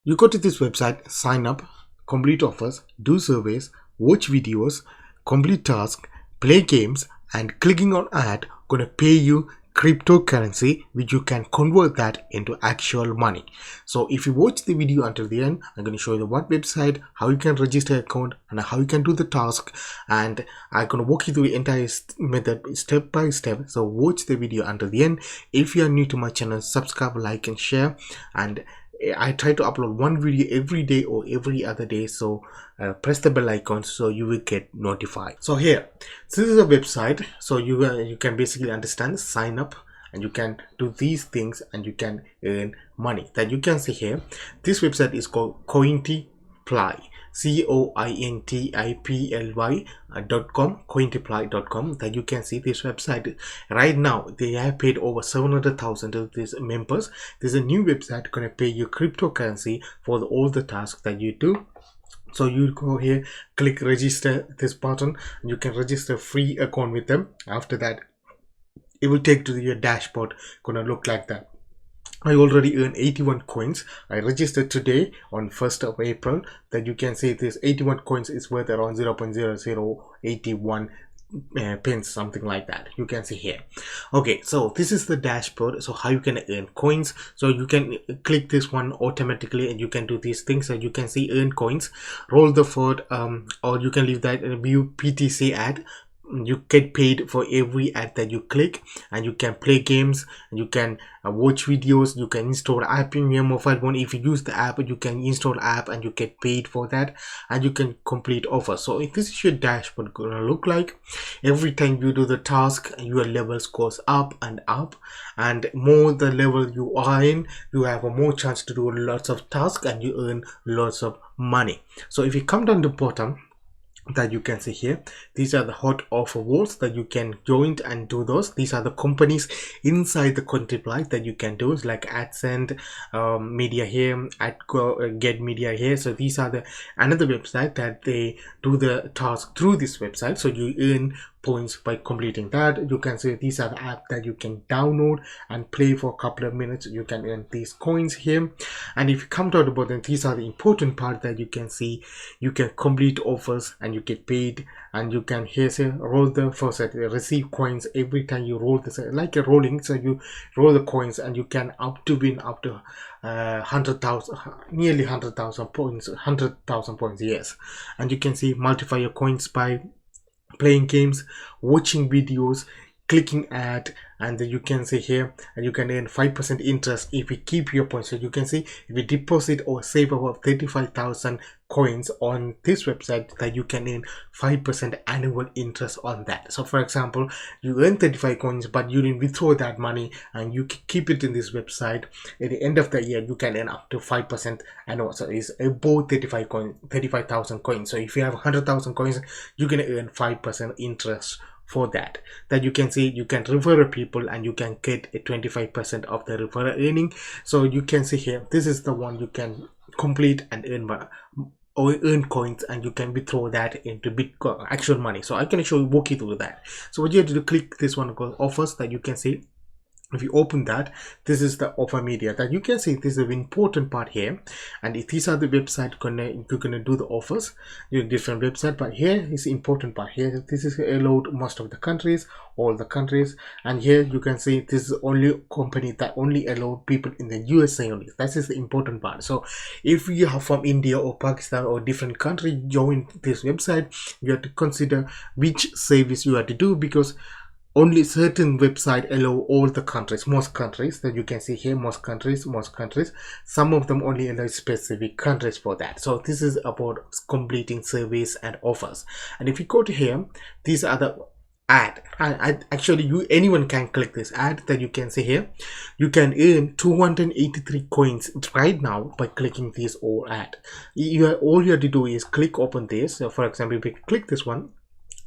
You go to this website, sign up, complete offers, do surveys, watch videos, complete tasks, play games, and clicking on ad gonna pay you cryptocurrency, which you can convert that into actual money. So if you watch the video until the end, I'm going to show you what website, how you can register account, and how you can do the task, and I'm going to walk you through the entire method step by step. So watch the video until the end. If you are new to my channel, subscribe, like, and share. And I try to upload one video every day or every other day, so press the bell icon so you will get notified. So here, this is a website, so you can basically understand, sign up, and you can do these things and you can earn money. That you can see here, this website is called Cointiply, cointiply.com, cointiply.com. That you can see this website right now. They have paid over 700,000 to these members. There's a new website gonna pay you cryptocurrency for all the tasks that you do. So you go here, click register this button, and you can register free account with them. After that, it will take to your dashboard, gonna look like that. I already earned 81 coins. I registered today on 1st of April. That you can see this 81 coins is worth around 0.0081 pence, something like that. You can see here. Okay, so this is the dashboard. So how you can earn coins. So you can click this one automatically and you can do these things. So you can see earn coins, roll the forward, or you can leave that view PTC ad. You get paid for every ad that you click, and you can play games, and you can watch videos, you can install app in your mobile phone. If you use the app, you can install app and you get paid for that, and you can complete offers. So if this is your dashboard gonna look like, every time you do the task, your levels goes up, and more the level you are in, you have a more chance to do lots of tasks and you earn lots of money. So if you come down the bottom, that you can see here, these are the hot offer walls that you can join and do those. These are the companies inside the Cointiply that you can do, like AdSend, media here, get media here. So these are the another website that they do the task through this website, so you earn points by completing that. You can see these are the app that you can download and play for a couple of minutes. You can earn these coins here. And if you come to the bottom, these are the important part that you can see. You can complete offers and you get paid, and you can here say roll the first set, receive coins every time you roll this, like a rolling. So you roll the coins and you can up to win up to 100,000, nearly 100,000 points, 100,000 points, yes. And you can see multiply your coins by playing games, watching videos, clicking ad, and then you can see here, and you can earn 5% interest if you keep your points. So you can see if you deposit or save about 35,000 coins on this website, that you can earn 5% annual interest on that. So for example, you earn 35 coins, but you didn't withdraw that money and you keep it in this website. At the end of the year, you can earn up to 5% annual. So it's about 35,000 coins. So if you have 100,000 coins, you can earn 5% interest for that. That you can see, you can refer people and you can get a 25% of the referral earning. So you can see here, this is the one you can complete and earn coins, and you can withdraw that into Bitcoin, actual money. So I can walk you through that. So what you have to do, click this one called offers. That you can see, if you open that, this is the offer media. That you can see, this is the important part here, and if these are the website you're gonna do the offers, your different website. But here is the important part here. This is allowed most of the countries, all the countries, and here you can see this is only company that only allow people in the USA only. That is the important part. So if you are from India or Pakistan or different country join this website, you have to consider which service you have to do, because only certain website allow all the countries, most countries. That you can see here, most countries. Some of them only allow specific countries for that. So this is about completing surveys and offers. And if you go to here, these are the ad. Actually, anyone can click this ad. That you can see here, you can earn 283 coins right now by clicking this all ad. All you have to do is click open this. So for example, if you click this one,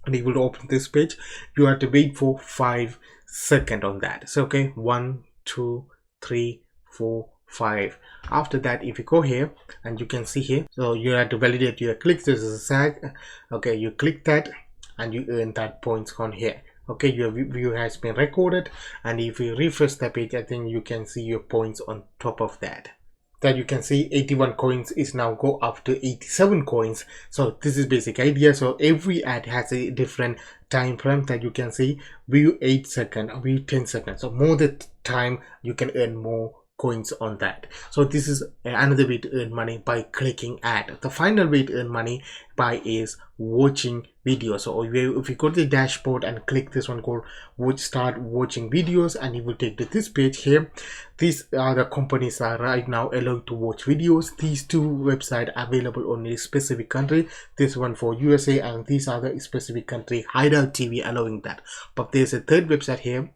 and it will open this page, you have to wait for 5 seconds on that. So okay, 1 2 3 4 5. After that, if you go here, and you can see here, so you have to validate your clicks. This is a tag. Okay, you click that and you earn that points on here. Okay, your view has been recorded, and if you refresh the page, I think you can see your points on top of that. that you can see 81 coins is now go up to 87 coins. So this is basic idea. So every ad has a different time frame that you can see. View 8 seconds, view 10 seconds. So more the time you can earn more coins on that. So this is another way to earn money by clicking ad. The final way to earn money by is watching videos. So if you go to the dashboard and click this one called start watching videos, and you will take to this page here. These are the companies are right now allowed to watch videos. These two websites available only in a specific country. This one for USA, and these are the specific country. Hideout TV allowing that, but there's a third website here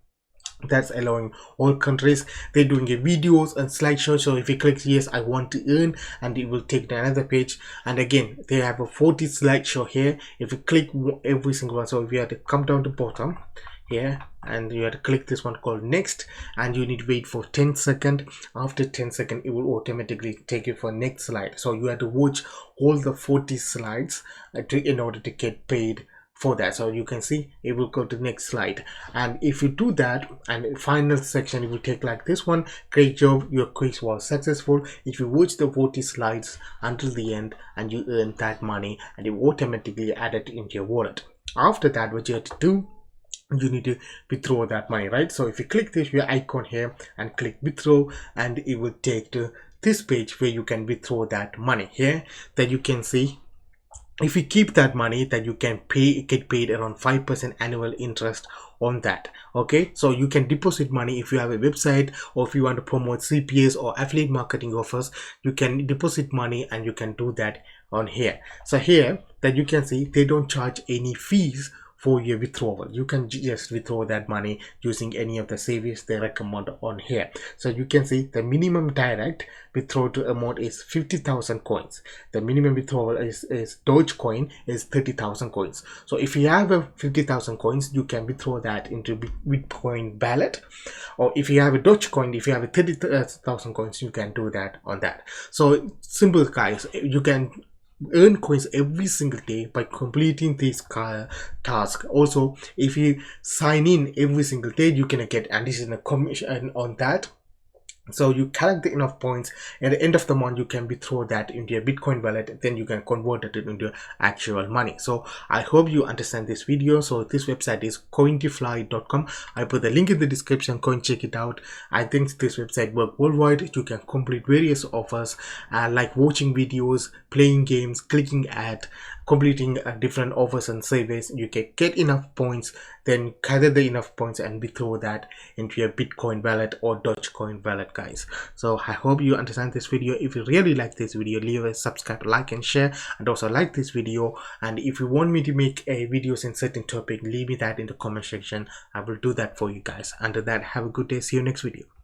that's allowing all countries. They're doing a videos and slideshow. So if you click yes, I want to earn, and it will take to another page, and again they have a 40 slideshow here. If you click every single one, so if you have to come down to bottom here, and you have to click this one called next, and you need to wait for 10 seconds. After 10 seconds it will automatically take you for next slide. So you have to watch all the 40 slides in order to get paid for that. So you can see it will go to the next slide, and if you do that, and final section, it will take like this one. Great job, your quiz was successful. If you watch the 40 slides until the end, and you earn that money, and it will automatically add it into your wallet. After that, what you have to do, you need to withdraw that money, right? So if you click this your icon here and click withdraw, and it will take to this page where you can withdraw that money here. That you can see, if you keep that money, that you can get paid around 5% annual interest on that. Okay, so you can deposit money if you have a website, or if you want to promote CPAs or affiliate marketing offers, you can deposit money, and you can do that on here. So here that you can see, they don't charge any fees for your withdrawal. You can just withdraw that money using any of the service they recommend on here. So you can see the minimum direct withdrawal to amount is 50,000 coins. The minimum withdrawal is Dogecoin is 30,000 coins. So if you have a 50,000 coins, you can withdraw that into Bitcoin wallet, or if you have a Dogecoin, if you have a 30,000 coins, you can do that on that. So simple guys, you can earn coins every single day by completing this task. Also, if you sign in every single day, you can get additional commission on that. So you collect enough points at the end of the month, you can withdraw that into your Bitcoin wallet, then you can convert it into actual money. So I hope you understand this video. So this website is convertible.com. I put the link in the description. Go and check it out. I think this website works worldwide. You can complete various offers like watching videos, playing games, clicking ad, completing different offers and surveys. You can get enough points, then gather the enough points and withdraw that into your Bitcoin wallet or Dogecoin wallet, guys. So I hope you understand this video. If you really like this video, leave a subscribe, like and share, and also like this video. And if you want me to make a videos in certain topic, leave me that in the comment section. I will do that for you guys. Until that, have a good day. See you next video.